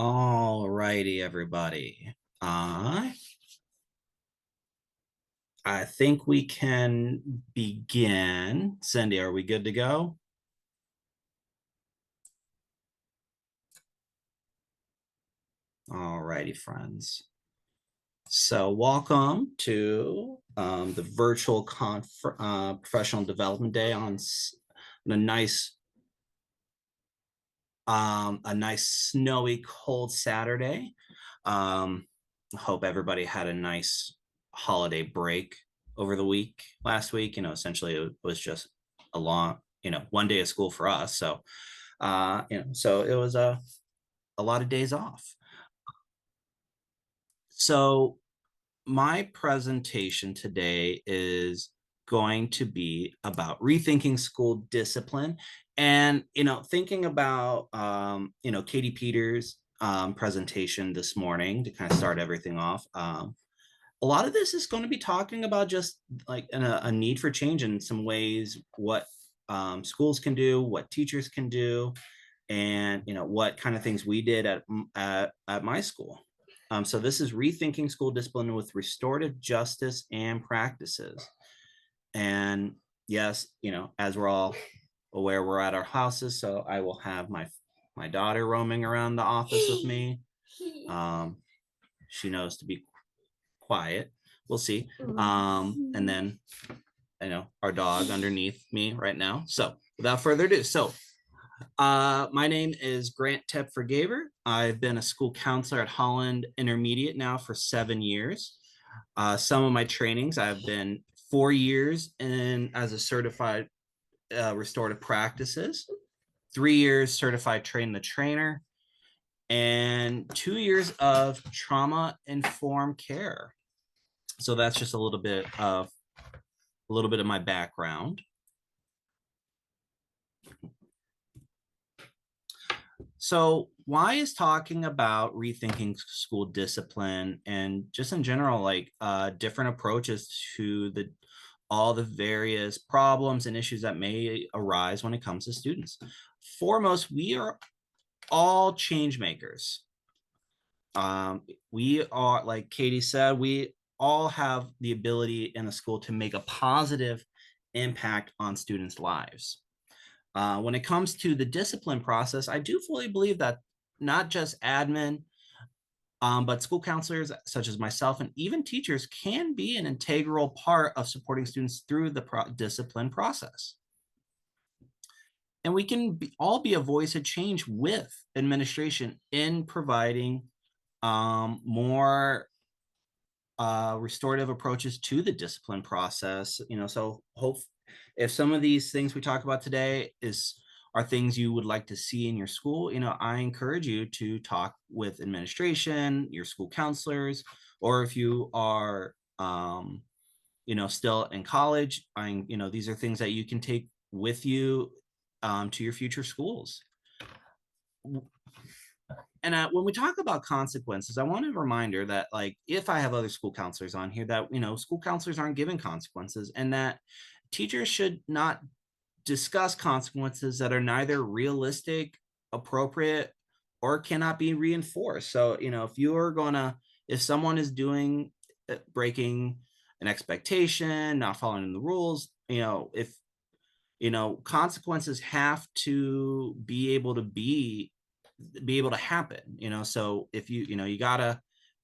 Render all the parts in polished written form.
All righty, everybody. I think we can begin. Cindy, are we good to go? All righty, friends. So welcome to the virtual professional development day on a nice snowy, cold Saturday. Hope everybody had a nice holiday break over the last week. Essentially it was just a long, one day of school for us. So it was a lot of days off. So my presentation today is going to be about rethinking school discipline and thinking about Katie Peters' presentation this morning to kind of start everything off. A lot of this is going to be talking about just like a need for change in some ways, what schools can do, what teachers can do, and what kind of things we did at my school. So this is rethinking school discipline with restorative justice and practices. And yes, as we're all aware, we're at our houses, so I will have my daughter roaming around the office with me. She knows to be quiet. We'll see. And then our dog underneath me right now. So without further ado, my name is Grant Toepfer-Gaver. I've been a school counselor at Holland Intermediate now for 7 years. Some of my trainings, I've been 4 years as a certified restorative practices, 3 years certified train the trainer, and 2 years of trauma informed care. So that's just a little bit of my background. So why is talking about rethinking school discipline and just in general, like different approaches to all the various problems and issues that may arise when it comes to students? Foremost, we are all change makers. We are, like Katie said, we all have the ability in the school to make a positive impact on students' lives. When it comes to the discipline process, I do fully believe that not just admin, but school counselors such as myself and even teachers can be an integral part of supporting students through the discipline process. And we can all be a voice of change with administration in providing more restorative approaches to the discipline process. So hope if some of these things we talk about today are things you would like to see in your school, I encourage you to talk with administration, your school counselors, or if you are still in college, these are things that you can take with you to your future schools. And when we talk about consequences, I want a reminder that, like, if I have other school counselors on here, that school counselors aren't given consequences, and that teachers should not discuss consequences that are neither realistic, appropriate, or cannot be reinforced. So if someone is breaking an expectation, not following the rules, if consequences have to be able to happen. So if you gotta,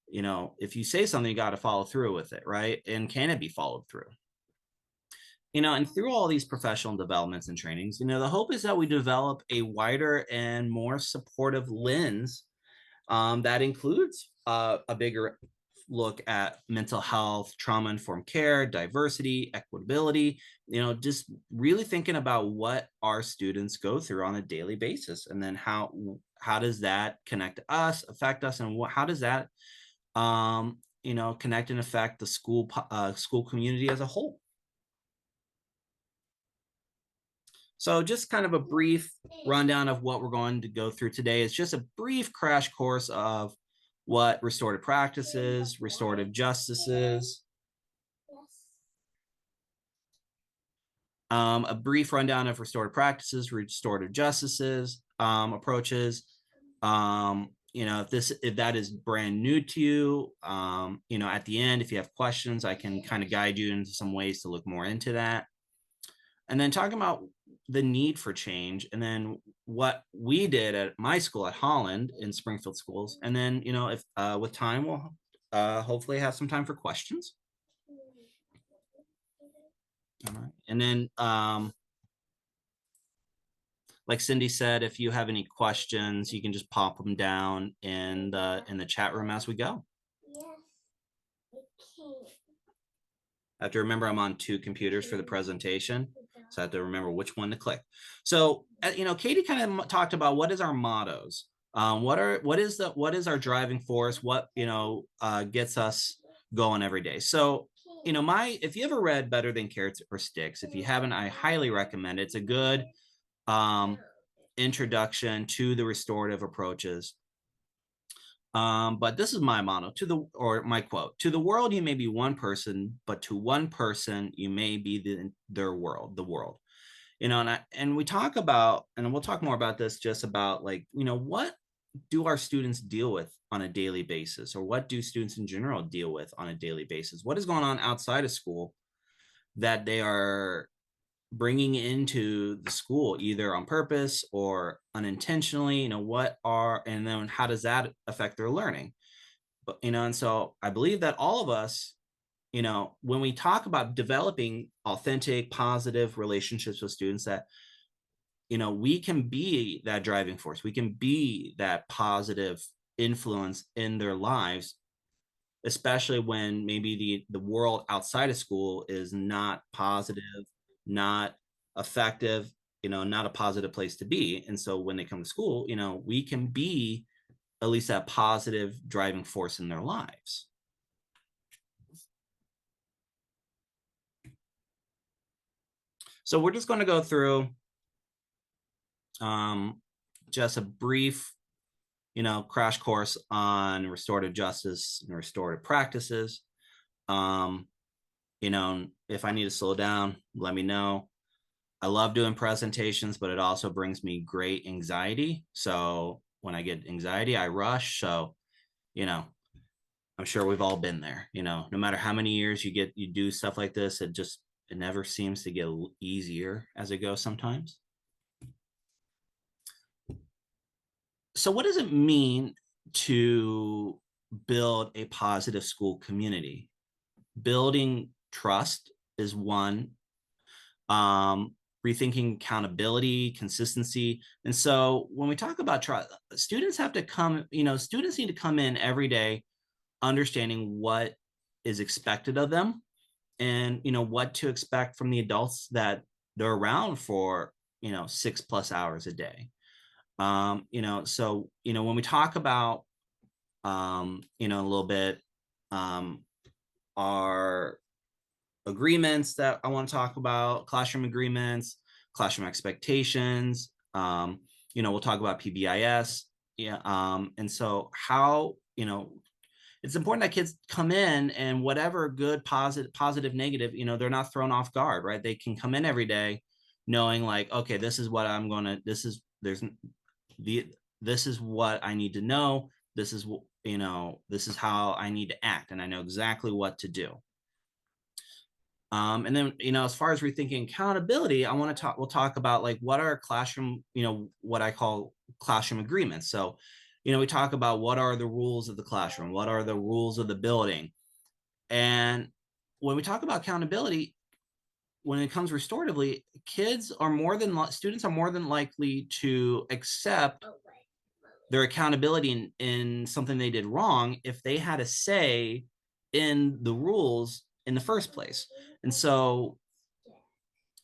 if you say something, you gotta follow through with it, right? And can it be followed through? And through all these professional developments and trainings, the hope is that we develop a wider and more supportive lens that includes a bigger look at mental health, trauma-informed care, diversity, equitability, just really thinking about what our students go through on a daily basis. And then how does that connect to us, affect us, and how does that, connect and affect the school community as a whole? So just kind of a brief rundown of what we're going to go through today. It's just a brief crash course of what restorative practice is, restorative justice is, a brief rundown of restorative practices, restorative justices, approaches, if that is brand new to you, at the end, if you have questions, I can kind of guide you into some ways to look more into that. And then talking about the need for change, and then what we did at my school at Holland in Springfield schools. And then, if with time, we'll hopefully have some time for questions. All right. And then, like Cindy said, if you have any questions, you can just pop them down in the chat room as we go. I have to remember I'm on two computers for the presentation, so I have to remember which one to click. So, Katie kind of talked about what is our mottos. What is our driving force? What gets us going every day. So, if you ever read Better Than Carrots or Sticks, if you haven't, I highly recommend it. It's a good introduction to the restorative approaches. But this is my motto my quote: to the world, you may be one person, but to one person, you may be the world. And we talk about, and we'll talk more about this, just about like, what do our students deal with on a daily basis, or what do students in general deal with on a daily basis? What is going on outside of school that they are bringing into the school, either on purpose or unintentionally? And then how does that affect their learning? But, and so I believe that all of us, when we talk about developing authentic, positive relationships with students, that, we can be that driving force. We can be that positive influence in their lives, especially when maybe the world outside of school is not positive, not effective, not a positive place to be. And so when they come to school, we can be at least that positive driving force in their lives. So we're just going to go through just a brief, crash course on restorative justice and restorative practices. If I need to slow down, let me know. I love doing presentations, but it also brings me great anxiety. So when I get anxiety, I rush. So, I'm sure we've all been there. No matter how many years you do stuff like this, it never seems to get easier as it goes sometimes. So what does it mean to build a positive school community? Building trust is one. Rethinking accountability, consistency. And so when we talk about trust, students need to come in every day understanding what is expected of them, and what to expect from the adults that they're around for 6+ hours a day. So when we talk about a little bit our agreements that I want to talk about, classroom agreements, classroom expectations. We'll talk about PBIS. Yeah. And so how, it's important that kids come in, and whatever good, positive, negative, they're not thrown off guard, right? They can come in every day knowing like, okay, this is what this is what I need to know. This is how I need to act, and I know exactly what to do. And then, as far as rethinking accountability, we'll talk about like what are classroom, what I call classroom agreements. So, we talk about what are the rules of the classroom, what are the rules of the building. And when we talk about accountability, when it comes restoratively, students are more than likely to accept their accountability in something they did wrong if they had a say in the rules in the first place. And so,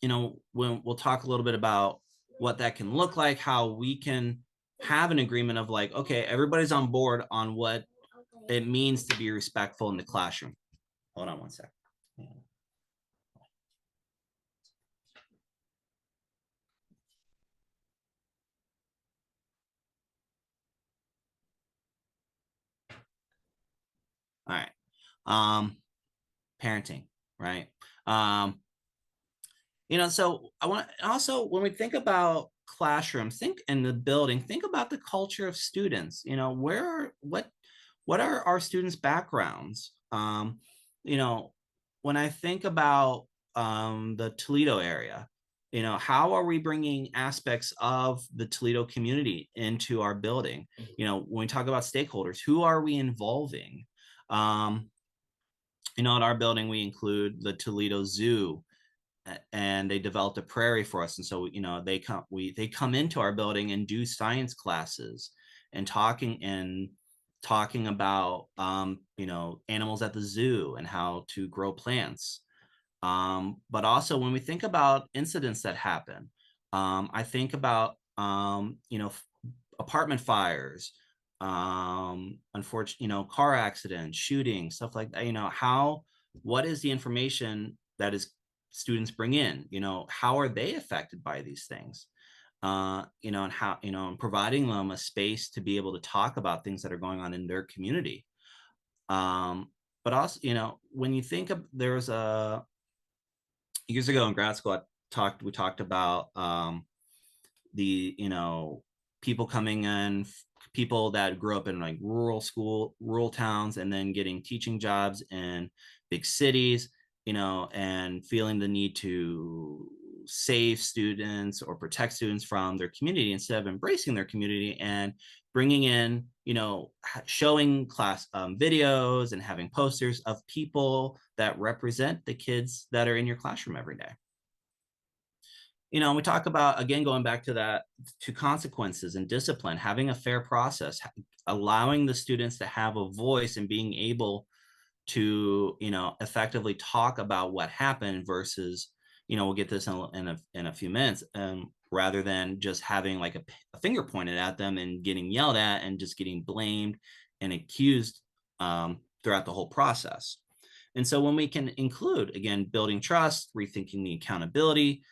when we'll talk a little bit about what that can look like, how we can have an agreement of like, okay, everybody's on board on what it means to be respectful in the classroom. Hold on one sec. All right. Parenting, right? So I want also, when we think about classrooms, think in the building, think about the culture of students. What are our students' backgrounds? You know, when I think about the Toledo area, how are we bringing aspects of the Toledo community into our building? When we talk about stakeholders, who are we involving? Um, in our building, we include the Toledo Zoo, and they developed a prairie for us. And so, they come into our building and do science classes and talking about, animals at the zoo and how to grow plants. But also when we think about incidents that happen, I think about, apartment fires, unfortunately, car accidents, shootings, stuff like that. What is the information that is students bring in? How are they affected by these things? And how, and providing them a space to be able to talk about things that are going on in their community. But also, when you think of, there's a years ago in grad school, we talked about, the people coming in, people that grew up in like rural towns, and then getting teaching jobs in big cities, and feeling the need to save students or protect students from their community instead of embracing their community and bringing in, showing class videos and having posters of people that represent the kids that are in your classroom every day. We talk about, again, going back to that, to consequences and discipline, having a fair process, allowing the students to have a voice and being able to, effectively talk about what happened versus, we'll get this in a few minutes, rather than just having like a finger pointed at them and getting yelled at and just getting blamed and accused, throughout the whole process. And so when we can include, again, building trust, rethinking the accountability,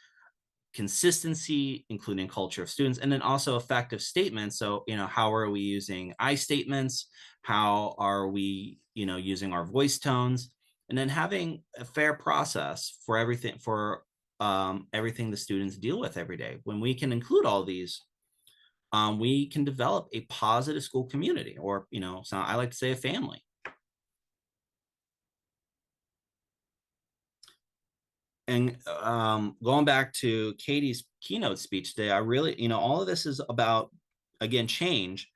consistency, including culture of students, and then also effective statements. So, how are we using I statements? How are we, using our voice tones? And then having a fair process for everything the students deal with every day. When we can include all these, we can develop a positive school community, or, so I like to say a family. And going back to Katie's keynote speech today, I really, all of this is about, again, change.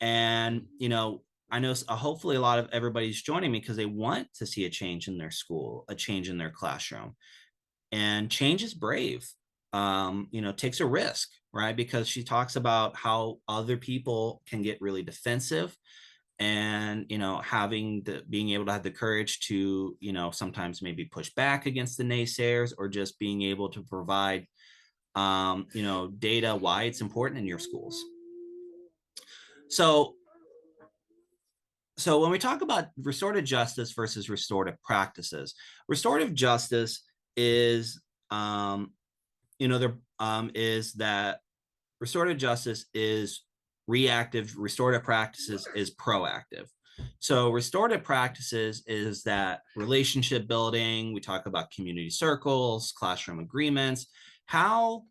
And, I know hopefully a lot of everybody's joining me because they want to see a change in their school, a change in their classroom. And change is brave, takes a risk, right? Because she talks about how other people can get really defensive, and being able to have the courage to, sometimes maybe push back against the naysayers, or just being able to provide, data why it's important in your schools. So when we talk about restorative justice versus restorative practices, restorative justice is, is that restorative justice is reactive, restorative practices is proactive. So restorative practices is that relationship building. We talk about community circles, classroom agreements. How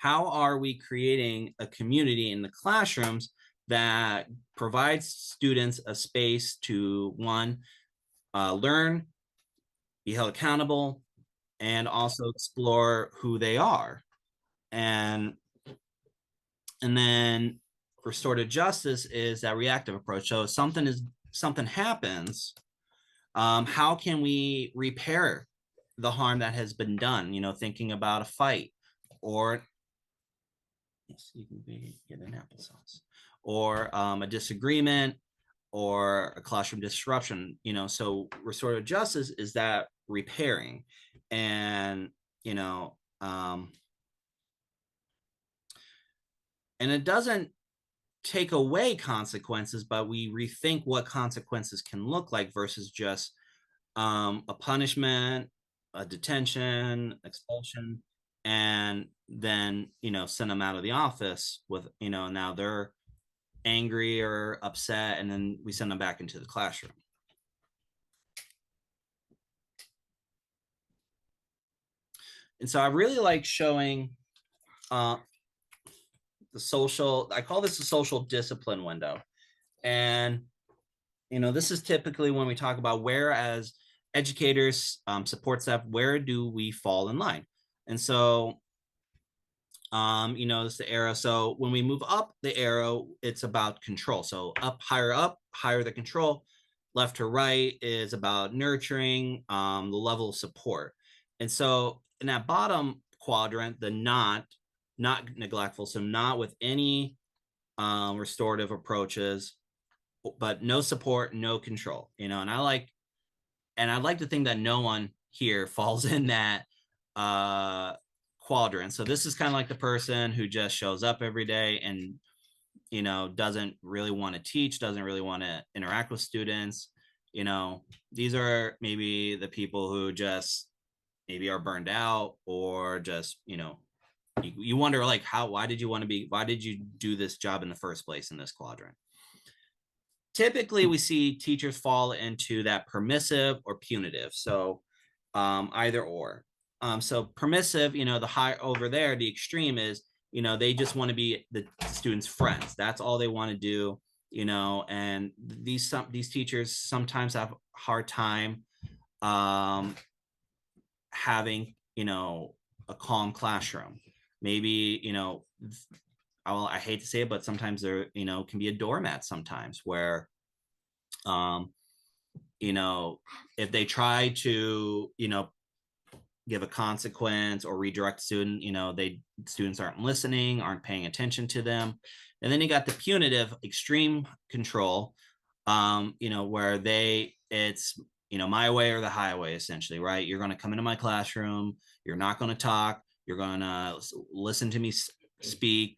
are we creating a community in the classrooms that provides students a space to, one, learn, be held accountable, and also explore who they are? And then restorative justice is that reactive approach. So if something happens, how can we repair the harm that has been done? Thinking about a fight, or yes, you can get an applesauce, or a disagreement, or a classroom disruption. So restorative justice is that repairing, and you know, and it doesn't take away consequences, but we rethink what consequences can look like versus just a punishment, a detention, expulsion, and then send them out of the office with now they're angry or upset, and then we send them back into the classroom. And so I really like showing uh, the social, I call this the social discipline window. And, this is typically when we talk about where as educators, support staff, where do we fall in line? And so, it's the arrow. So when we move up the arrow, it's about control. So up, higher the control. Left to right is about nurturing, the level of support. And so in that bottom quadrant, the not neglectful, so not with any restorative approaches, but no support, no control. And I like to think that no one here falls in that uh quadrant. So this is kind of like the person who just shows up every day and doesn't really want to teach, doesn't really want to interact with students. These are maybe the people who just maybe are burned out, or just you wonder, like, why did you do this job in the first place in this quadrant? Typically we see teachers fall into that permissive or punitive. So either or. So permissive, the high over there, the extreme is, they just want to be the students' friends. That's all they want to do, and these teachers sometimes have a hard time um, having, a calm classroom. Maybe, I hate to say it, but sometimes there, can be a doormat sometimes where, um, if they try to, give a consequence or redirect student, students aren't listening, aren't paying attention to them. And then you got the punitive extreme control, where it's, my way or the highway, essentially, right? You're going to come into my classroom, you're not going to talk, you're going to listen to me speak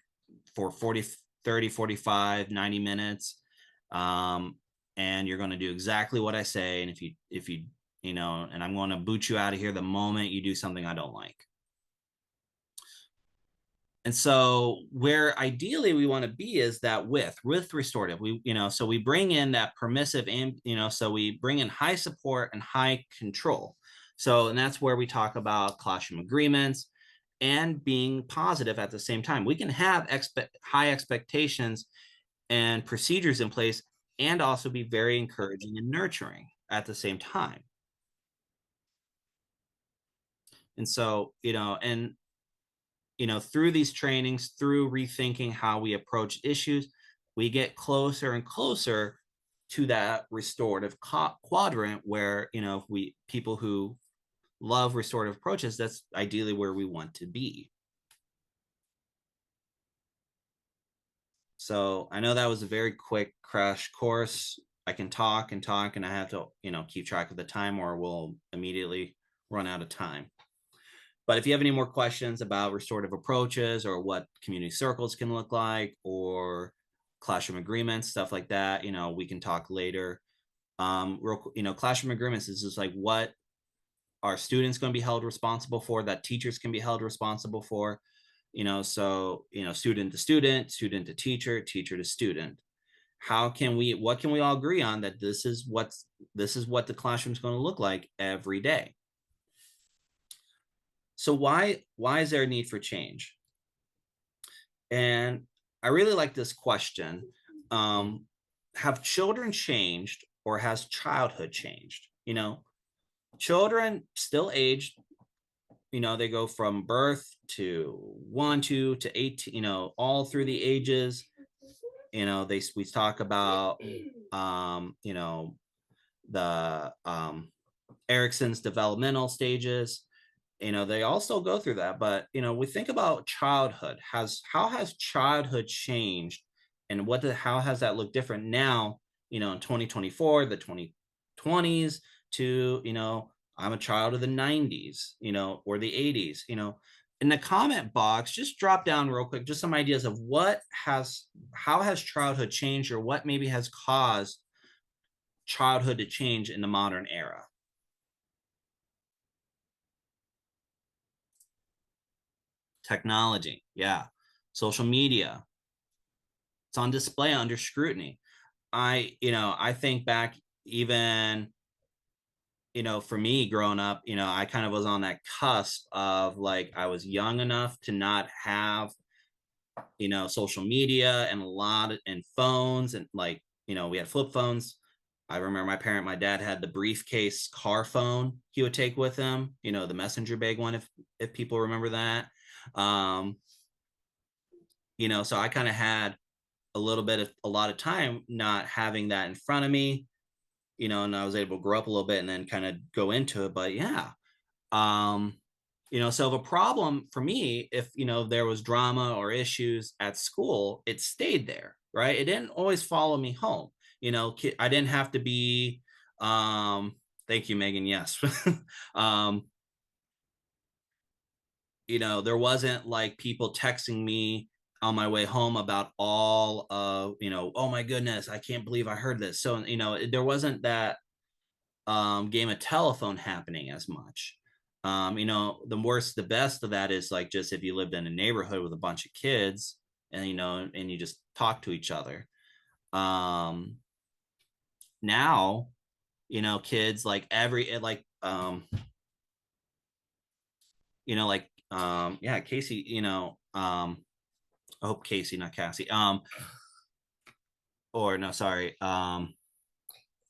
for 40, 30, 45, 90 minutes. Um, and you're going to do exactly what I say. And if you, and I'm going to boot you out of here the moment you do something I don't like. And so where ideally we want to be is that with restorative, so we bring in that permissive, and, so we bring in high support and high control. So, and that's where we talk about classroom agreements and being positive at the same time. We can have high expectations and procedures in place, and also be very encouraging and nurturing at the same time. And so, through these trainings, through rethinking how we approach issues, we get closer and closer to that restorative quadrant where, if people who love restorative approaches, that's ideally where we want to be. So I know that was a very quick crash course. I can talk and talk, and I have to, keep track of the time, or we'll immediately run out of time. But if you have any more questions about restorative approaches, or what community circles can look like, or classroom agreements, stuff like that, we can talk later. Classroom agreements is just like, what are students going to be held responsible for, that teachers can be held responsible for, so, student to student, student to teacher, teacher to student. What can we all agree on, that this is what the classroom is going to look like every day? So why is there a need for change? And I really like this question. Have children changed, or has childhood changed? Children still aged, they go from birth to 1, 2 to 18, all through the ages. We talk about, the Erickson's developmental stages. They all still go through that, but we think about childhood. How has childhood changed, and how has that looked different now, in 2024, the 2020s, to, I'm a child of the 90s, or the 80s. In the comment box, just drop down real quick just some ideas of how has childhood changed, or what maybe has caused childhood to change in the modern era. Technology, yeah. Social media, it's on display, under scrutiny. I think back, even for me growing up, I kind of was on that cusp of like I was young enough to not have, social media and and phones and like, we had flip phones. I remember my dad had the briefcase car phone he would take with him, the messenger bag one, if people remember that. Um, so I kind of had a lot of time not having that in front of me, and I was able to grow up a little bit and then kind of go into it. But yeah, um, so the problem for me, if there was drama or issues at school, it stayed there, right? It didn't always follow me home. I didn't have to be. Thank you, Megan. Yes. um, there wasn't like people texting me on my way home about all of, oh my goodness, I can't believe I heard this. So, there wasn't that game of telephone happening as much. The best of that is like just if you lived in a neighborhood with a bunch of kids and and you just talk to each other. Um, Now, kids like yeah, Casey, I hope Casey, not Cassie. Or no, sorry,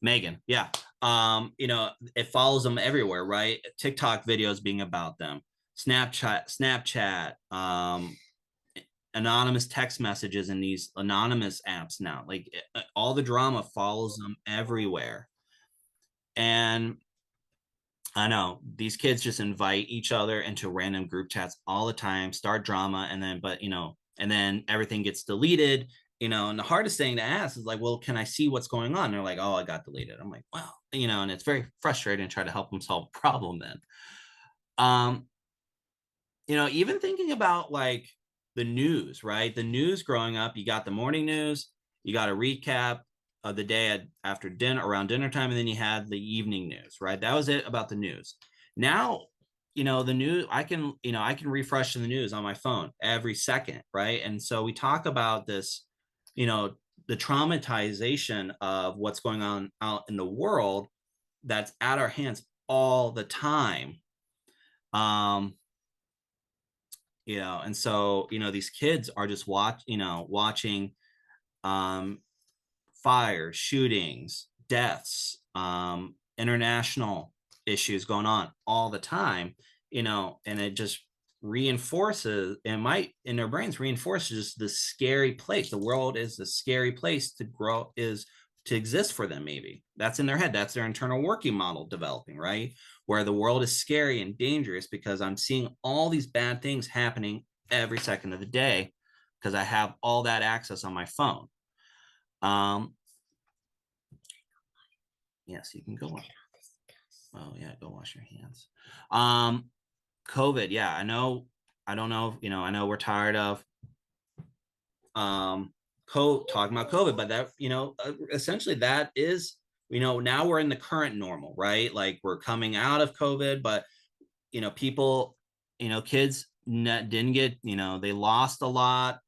Megan. Yeah. It follows them everywhere, right? TikTok videos being about them, Snapchat, anonymous text messages in these anonymous apps now. Like all the drama follows them everywhere. And I know these kids just invite each other into random group chats all the time, start drama, and then, but and then everything gets deleted. And the hardest thing to ask is like, well, can I see what's going on? And they're like, oh, I got deleted. I'm like, well, and it's very frustrating to try to help them solve a problem then. Um, even thinking about like the news, right? The news growing up, you got the morning news, you got a recap of the day after dinner, around dinner time, and then you had the evening news, right? That was it about the news. Now, the news, I can refresh the news on my phone every second, right? And so we talk about this, you know, the traumatization of what's going on out in the world that's at our hands all the time. Um, and so these kids are just watching um fires, shootings, deaths, international issues going on all the time, and it just reinforces, and might in their brains reinforces the scary place. The world is a scary place to grow, is to exist for them. Maybe that's in their head, that's their internal working model developing, right? Where the world is scary and dangerous because I'm seeing all these bad things happening every second of the day because I have all that access on my phone. um yes, you can go on. Oh yeah, go wash your hands. um COVID, yeah, I know. I don't know, I know we're tired of um talking about COVID, but that, essentially that is, now we're in the current normal, right? Like we're coming out of COVID, but people, kids didn't get, they lost a lot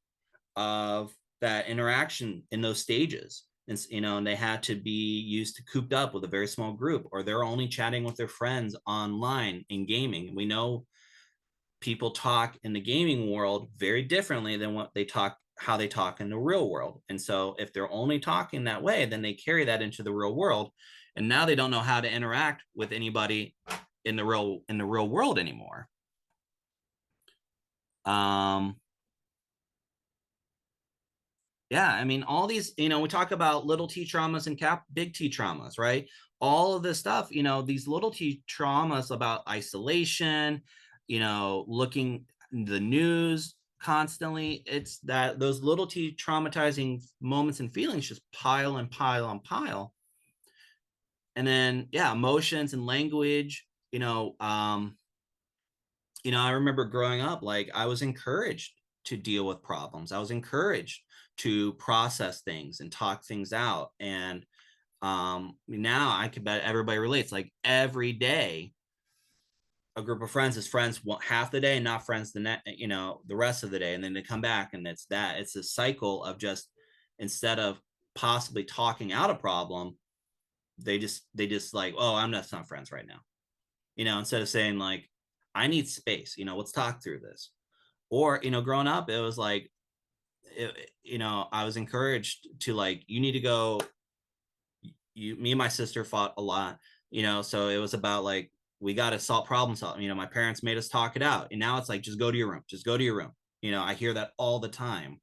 of that interaction in those stages. And they had to be used to cooped up with a very small group, or they're only chatting with their friends online in gaming. We know people talk in the gaming world very differently than how they talk in the real world. And so if they're only talking that way, then they carry that into the real world. And now they don't know how to interact with anybody in the real world anymore. Um, yeah, I mean, all these, we talk about little T traumas and big T traumas, right? All of this stuff, these little T traumas about isolation, looking the news constantly. It's that those little T traumatizing moments and feelings just pile and pile and pile. And then, yeah, emotions and language, I remember growing up, like I was encouraged to deal with problems. I was encouraged to process things and talk things out. And now I could bet everybody relates. Like every day, a group of friends is friends half the day and not friends the rest of the day. And then they come back and it's a cycle of just, instead of possibly talking out a problem, they just like, oh, I'm just not friends right now, instead of saying like, I need space, let's talk through this. Or growing up, it was like, I was encouraged to like, you need to go. Me and my sister fought a lot, so it was about like, we got to solve problem solve. My parents made us talk it out, and now it's like, just go to your room, just go to your room. I hear that all the time.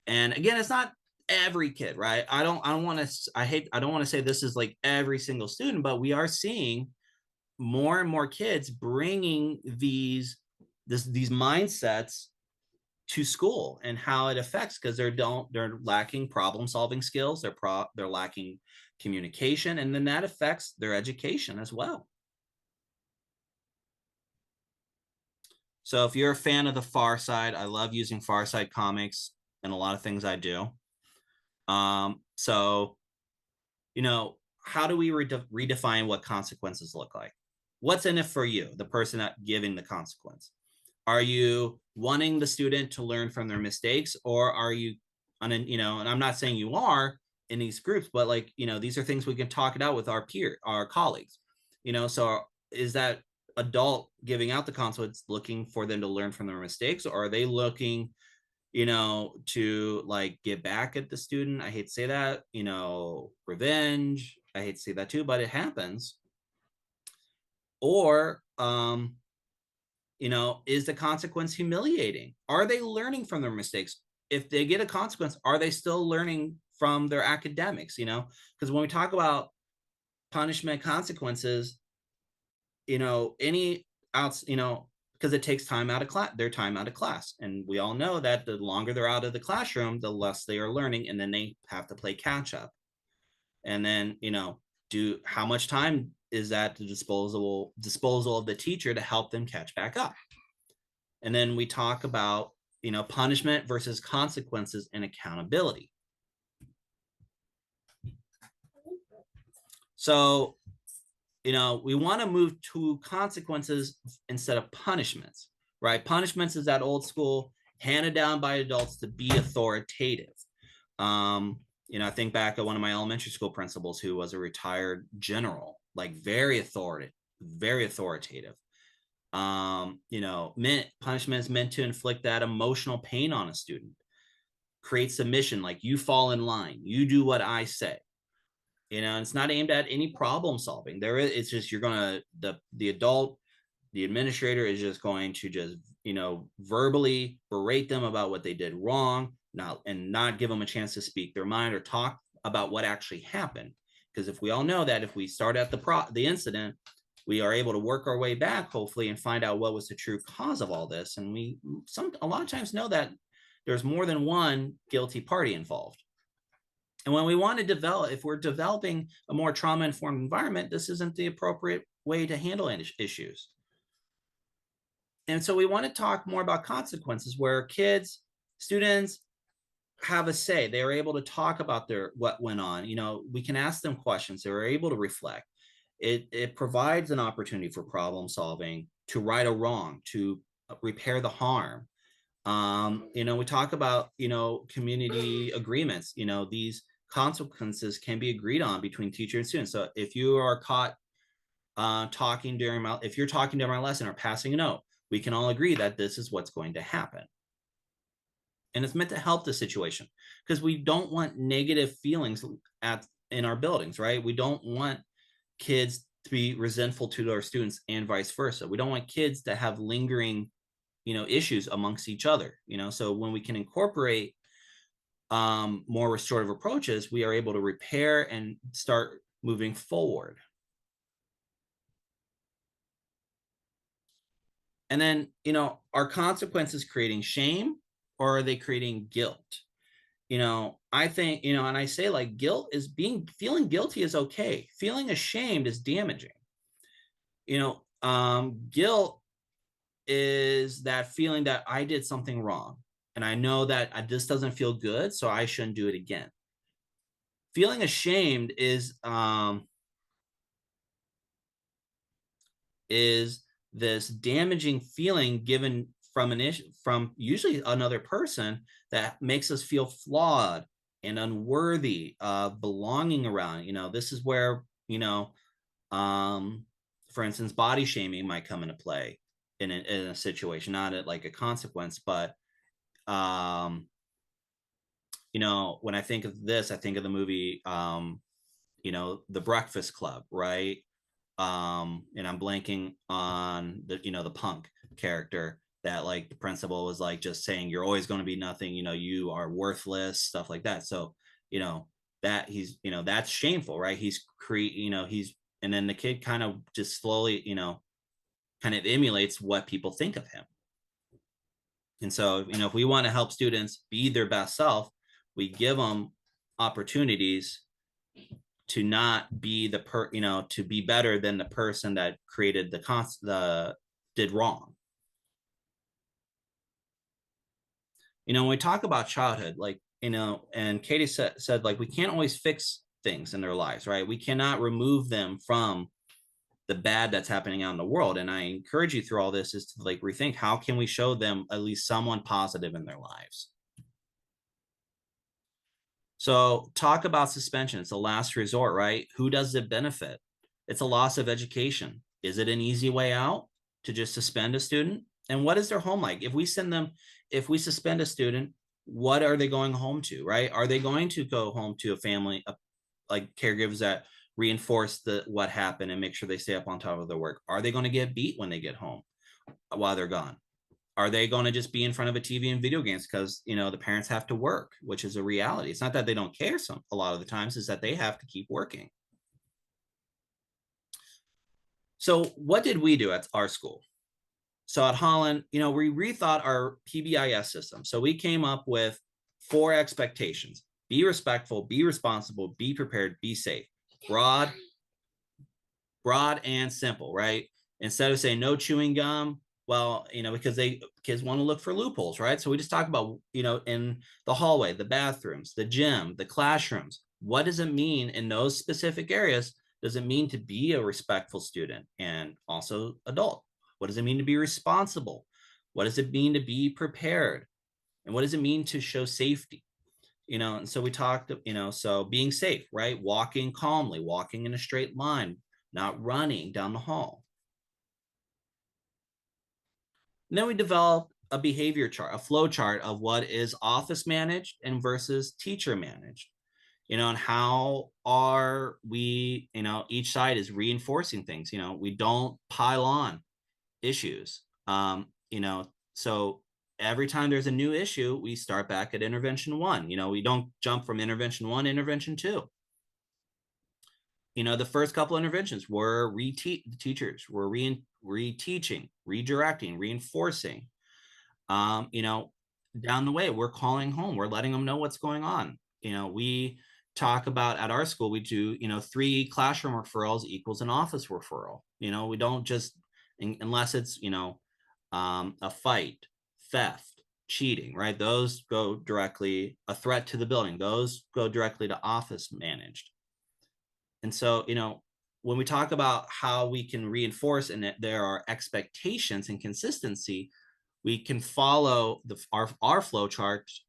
And again, it's not every kid, right? I don't want to, I don't want to say this is like every single student, but we are seeing more and more kids bringing these mindsets to school, and how it affects, because they're lacking problem solving skills, they're lacking communication, and then that affects their education as well. So if you're a fan of the Far Side, I love using Far Side comics and a lot of things I do. So how do we redefine what consequences look like? What's in it for you, the person that giving the consequence? Are you wanting the student to learn from their mistakes, or are you and I'm not saying you are in these groups, but like, these are things we can talk it out with our colleagues, so is that adult giving out the consequence looking for them to learn from their mistakes, or are they looking, to like get back at the student? I hate to say that, revenge. I hate to say that too, but it happens. Or, is the consequence humiliating? Are they learning from their mistakes? If they get a consequence, are they still learning from their academics? Because when we talk about punishment consequences, any outs, because it takes time out of class, their time out of class. And we all know that the longer they're out of the classroom, the less they are learning. And then they have to play catch up. And then, how much time is that the disposal of the teacher to help them catch back up? And then we talk about, punishment versus consequences and accountability. So, we want to move to consequences instead of punishments, right? Punishments is that old school handed down by adults to be authoritative. I think back at one of my elementary school principals who was a retired general, like very authoritative, very authoritative. Punishment is meant to inflict that emotional pain on a student, create submission, like you fall in line, you do what I say. And it's not aimed at any problem solving. It's just, you're gonna, the adult, the administrator is just going to just, verbally berate them about what they did wrong, not give them a chance to speak their mind or talk about what actually happened. Because if we all know that if we start at the incident, we are able to work our way back, hopefully, and find out what was the true cause of all this. And a lot of times know that there's more than one guilty party involved. And when we want to develop, if we're developing a more trauma-informed environment, this isn't the appropriate way to handle issues. And so we want to talk more about consequences, where students have a say. They are able to talk about what went on. We can ask them questions. They are able to reflect. It provides an opportunity for problem solving, to right a wrong, to repair the harm. We talk about, community agreements. These consequences can be agreed on between teacher and student. So if you are caught if you're talking during my lesson or passing a note, we can all agree that this is what's going to happen. And it's meant to help the situation, because we don't want negative feelings in our buildings, right? We don't want kids to be resentful to their students, and vice versa. We don't want kids to have lingering, issues amongst each other. So when we can incorporate more restorative approaches, we are able to repair and start moving forward. And then, are consequences creating shame, or are they creating guilt? I think, and I say, like, feeling guilty is okay. Feeling ashamed is damaging. Guilt is that feeling that I did something wrong, and I know that this doesn't feel good, so I shouldn't do it again. Feeling ashamed is this damaging feeling given from from usually another person, that makes us feel flawed, and unworthy of belonging around. This is where, um, for instance, body shaming might come into play in a situation, not at like a consequence, but um, when I think of this, I think of the movie, The Breakfast Club, right? And I'm blanking on the punk character that like the principal was like just saying you're always going to be nothing, you are worthless, stuff like that. So, you know, that he's, that's shameful, right? He's and then the kid kind of just slowly, kind of emulates what people think of him. And so, if we want to help students be their best self, we give them opportunities to not be to be better than the person that created the did wrong. When we talk about childhood, like, and Katie said like we can't always fix things in their lives, right? We cannot remove them from the bad that's happening out in the world. And I encourage you through all this is to like rethink, how can we show them at least someone positive in their lives? So talk about suspension. It's a last resort, right? Who does it benefit? It's a loss of education. Is it an easy way out to just suspend a student? And what is their home like? If we suspend a student, what are they going home to, right? Are they going to go home to a family, like caregivers that reinforce what happened and make sure they stay up on top of their work? Are they going to get beat when they get home while they're gone? Are they going to just be in front of a TV and video games because the parents have to work, which is a reality? It's not that they don't care. A lot of the times is that they have to keep working. So what did we do at our school? So at Holland, we rethought our PBIS system. So we came up with 4 expectations: be respectful, be responsible, be prepared, be safe. Broad, broad and simple, right? Instead of saying no chewing gum, well, because kids want to look for loopholes, right? So we just talk about, in the hallway, the bathrooms, the gym, the classrooms. What does it mean in those specific areas? Does it mean to be a respectful student and also adult? What does it mean to be responsible? What does it mean to be prepared? And what does it mean to show safety? And so we talked, so being safe, right? Walking calmly, walking in a straight line, not running down the hall. And then we developed a behavior chart, a flow chart of what is office managed and versus teacher managed, and how are we, each side is reinforcing things, we don't pile on issues. So every time there's a new issue, we start back at intervention 1. We don't jump from intervention 1 to intervention 2. The first couple interventions were teachers were reteaching, redirecting, reinforcing. You know, down the way, we're calling home, we're letting them know what's going on. We talk about at our school, we do, 3 classroom referrals equals an office referral. We don't just, unless it's, a fight, theft, cheating, right? Those go directly, a threat to the building, those go directly to office managed. And so, when we talk about how we can reinforce and that there are expectations and consistency, we can follow our flow charts,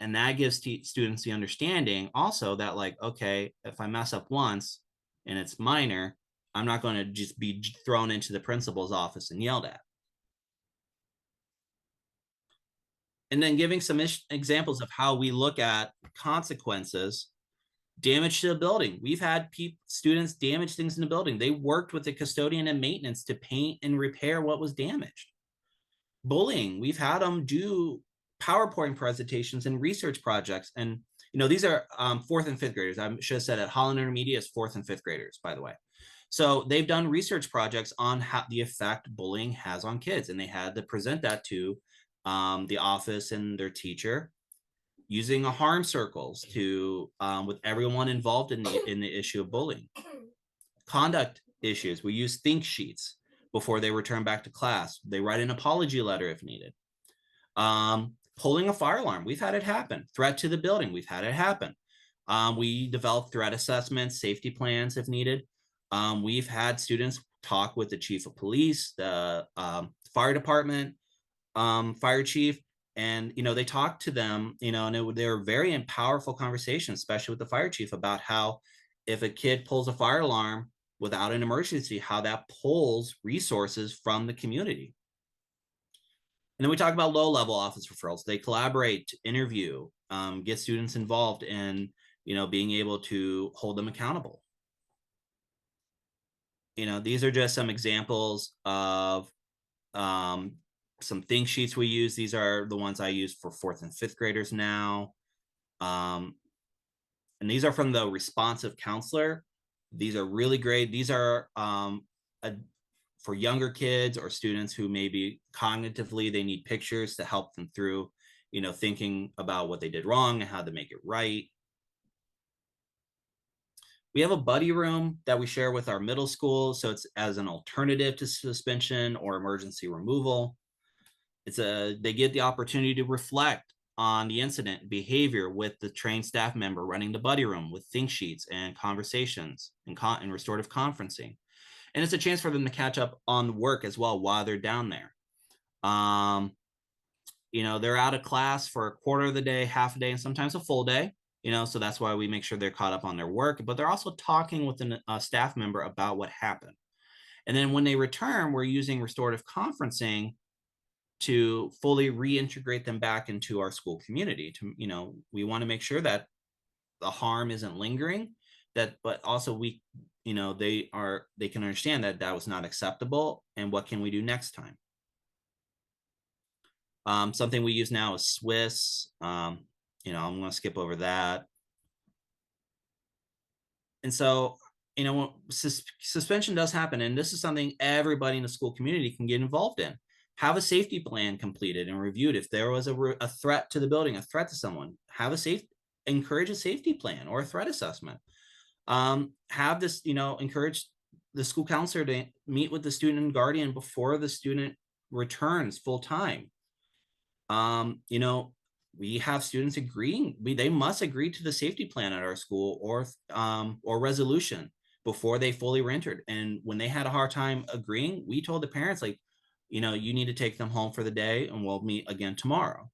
and that gives students the understanding also that like, okay, if I mess up once and it's minor, I'm not going to just be thrown into the principal's office and yelled at. And then giving some examples of how we look at consequences. Damage to the building. We've had students damage things in the building. They worked with the custodian and maintenance to paint and repair what was damaged. Bullying. We've had them do PowerPoint presentations and research projects. And, these are 4th and 5th graders. I should have said at Holland Intermediate is 4th and 5th graders, by the way. So they've done research projects on how the effect bullying has on kids. And they had to present that to the office and their teacher, using a harm circles to with everyone involved in the issue of bullying. Conduct issues, we use think sheets before they return back to class. They write an apology letter if needed. Pulling a fire alarm, we've had it happen. Threat to the building, we've had it happen. We develop threat assessments, safety plans if needed. We've had students talk with the chief of police, the fire department, fire chief, And, they talked to them, and they were very powerful conversations, especially with the fire chief, about how if a kid pulls a fire alarm without an emergency, how that pulls resources from the community. And then we talk about low level office referrals. They collaborate, interview, get students involved in, being able to hold them accountable. These are just some examples of some think sheets we use. These are the ones I use for 4th and 5th graders now. And these are from the responsive counselor. These are really great. These are for younger kids or students who maybe cognitively they need pictures to help them through, thinking about what they did wrong and how to make it right. We have a buddy room that we share with our middle school, so it's as an alternative to suspension or emergency removal. They get the opportunity to reflect on the incident behavior with the trained staff member running the buddy room with think sheets and conversations and restorative conferencing. And it's a chance for them to catch up on work as well while they're down there. They're out of class for a quarter of the day, half a day, and sometimes a full day. So that's why we make sure they're caught up on their work, but they're also talking with a staff member about what happened. And then when they return, we're using restorative conferencing to fully reintegrate them back into our school community. We want to make sure that the harm isn't lingering, but also they can understand that that was not acceptable and what can we do next time. Something we use now is Swiss. I'm going to skip over that. And so, suspension does happen, and this is something everybody in the school community can get involved in. Have a safety plan completed and reviewed. If there was a threat to the building, a threat to someone, encourage a safety plan or a threat assessment. Have this, encourage the school counselor to meet with the student and guardian before the student returns full time. We have students agreeing, they must agree to the safety plan at our school or resolution before they fully reentered. And when they had a hard time agreeing, we told the parents, like, you need to take them home for the day and we'll meet again tomorrow.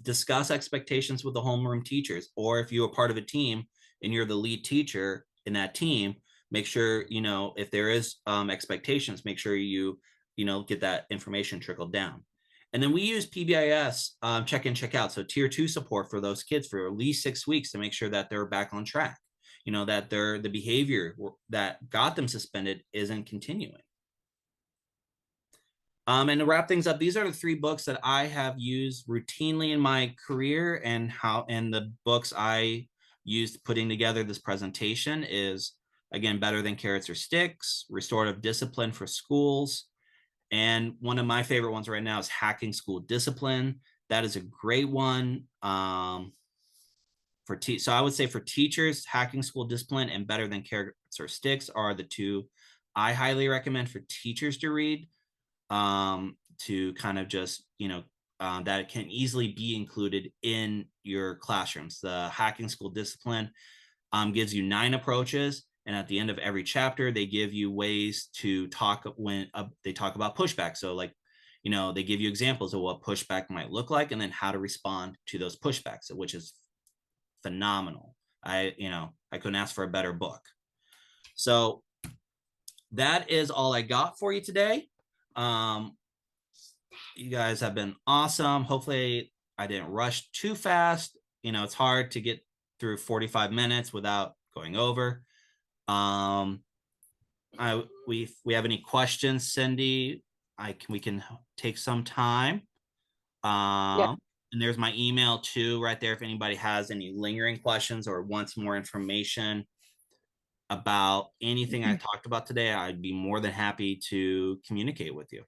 Discuss expectations with the homeroom teachers, or if you're part of a team and you're the lead teacher in that team, make sure, if there is expectations, make sure you get that information trickled down. And then we use PBIS check in, check out. So tier 2 support for those kids for at least 6 weeks to make sure that they're back on track, that the behavior that got them suspended isn't continuing. And to wrap things up, these are the 3 books that I have used routinely in my career, and the books I used putting together this presentation is, again, Better Than Carrots or Sticks, Restorative Discipline for Schools. And one of my favorite ones right now is Hacking School Discipline. That is a great one. So I would say for teachers, Hacking School Discipline and Better Than Carrots or Sticks are the 2 I highly recommend for teachers to read, to kind of just, that it can easily be included in your classrooms. The Hacking School Discipline gives you 9 approaches. And at the end of every chapter, they give you ways to talk when they talk about pushback. So they give you examples of what pushback might look like and then how to respond to those pushbacks, which is phenomenal. I couldn't ask for a better book. So that is all I got for you today. You guys have been awesome. Hopefully I didn't rush too fast. It's hard to get through 45 minutes without going over. We have any questions, Cindy? We can take some time. Yeah. And there's my email too, right there. If anybody has any lingering questions or wants more information about anything I talked about today, I'd be more than happy to communicate with you.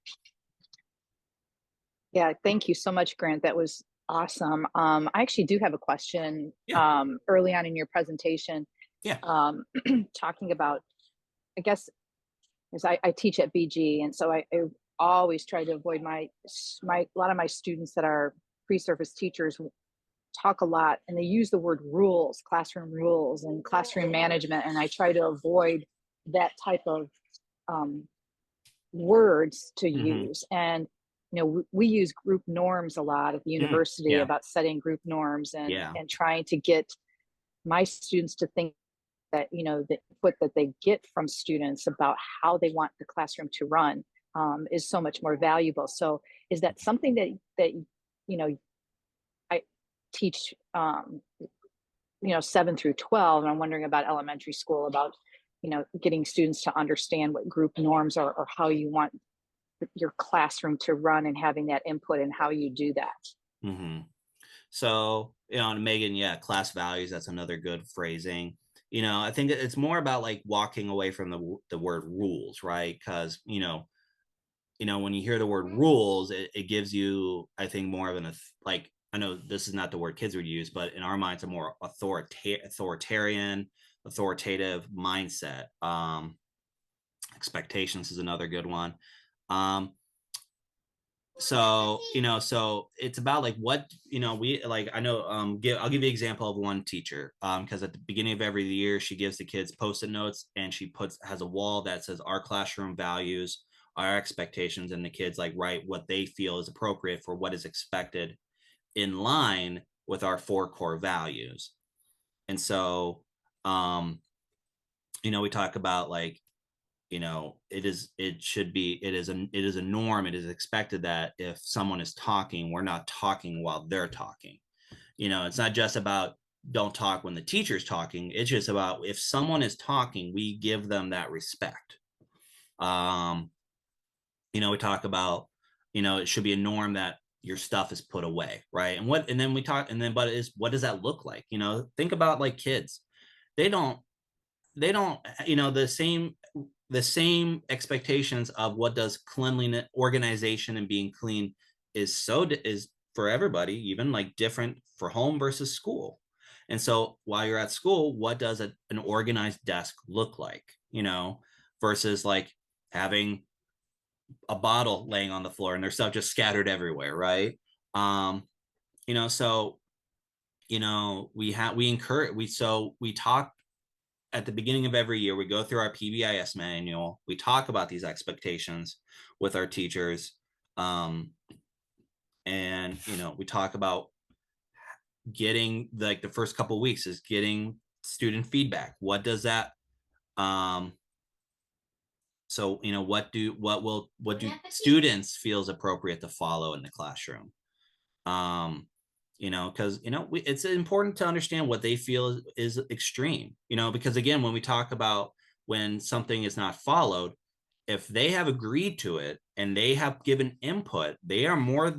Yeah, thank you so much, Grant. That was awesome. I actually do have a question. Yeah. Early on in your presentation, Yeah. talking about, I guess, because I teach at BG, and so I always try to avoid a lot of my students that are pre-service teachers talk a lot, and they use the word rules, classroom rules, and classroom management, and I try to avoid that type of words to use. And we use group norms a lot at the university Yeah, about setting group norms yeah. and trying to get my students to think that the input that they get from students about how they want the classroom to run is so much more valuable. So is that something that you know I teach 7 through 12, and I'm wondering about elementary school, about getting students to understand what group norms are, or how you want your classroom to run, and having that input and how you do that. Hmm. So, and Megan, yeah, class values, that's another good phrasing. I think it's more about like walking away from the word rules, right? Because, when you hear the word rules, it gives you, I think, more of like, I know this is not the word kids would use, but in our minds, a more authoritative mindset. Expectations is another good one. Um, so it's about like what we like. I know I'll give you an example of one teacher, because at the beginning of every year she gives the kids post-it notes, and she has a wall that says our classroom values, our expectations, and the kids like write what they feel is appropriate for what is expected in line with our 4 core values. And so we talk about like, it is a norm, it is expected that if someone is talking, we're not talking while they're talking. It's not just about don't talk when the teacher's talking, it's just about if someone is talking, we give them that respect. um we talk about, it should be a norm that your stuff is put away, right? And then we talk, and then but is what does that look like? Think about like kids. They don't they don't the same expectations of what does cleanliness, organization, and being clean is for everybody, even like different for home versus school. And so while you're at school, what does an organized desk look like, versus like having a bottle laying on the floor and there's stuff just scattered everywhere, right? um so we talk at the beginning of every year. We go through our PBIS manual. We talk about these expectations with our teachers. And we talk about getting, like, the first couple of weeks is getting student feedback. What does that so what do students feels appropriate to follow in the classroom? Because it's important to understand what they feel is extreme, because again, when we talk about when something is not followed, if they have agreed to it and they have given input, they are more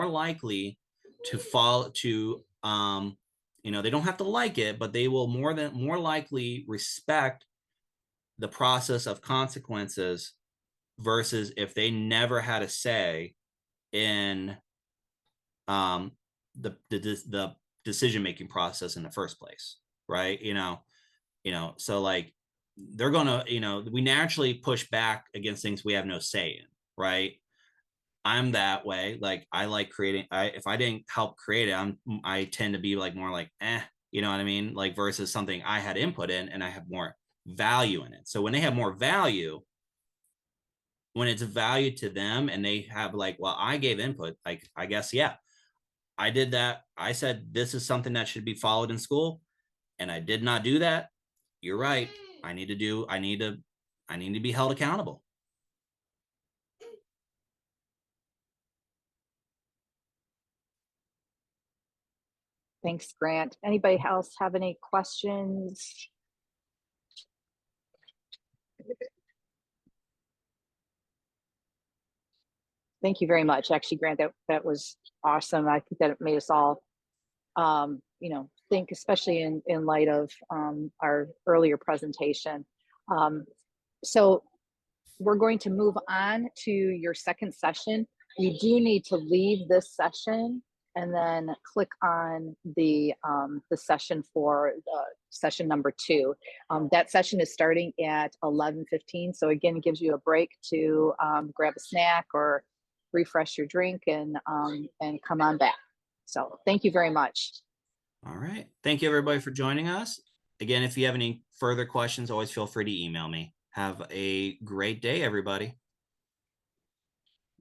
likely to follow to they don't have to like it, but they will more likely respect the process of consequences, versus if they never had a say in um, the decision making process in the first place, right? So like they're gonna, we naturally push back against things we have no say in, right? I'm that way. Like I like creating. If I didn't help create it, I tend to be like more like you know what I mean? Like versus something I had input in and I have more value in it. So when they have more value, when it's value to them and they have like, well, I gave input, like I guess, yeah, I did that. I said this is something that should be followed in school, and I did not do that. You're right. I need to do. I need to be held accountable. Thanks, Grant. Anybody else have any questions? Thank you very much. Actually, Grant, that was awesome. I think that it made us all think, especially in light of our earlier presentation. Um, so we're going to move on to your second session. You do need to leave this session and then click on the session for session number 2. That session is starting at 11:15. So again, it gives you a break to grab a snack or refresh your drink and come on back. So thank you very much. All right. Thank you, everybody, for joining us. Again, if you have any further questions, always feel free to email me. Have a great day, everybody.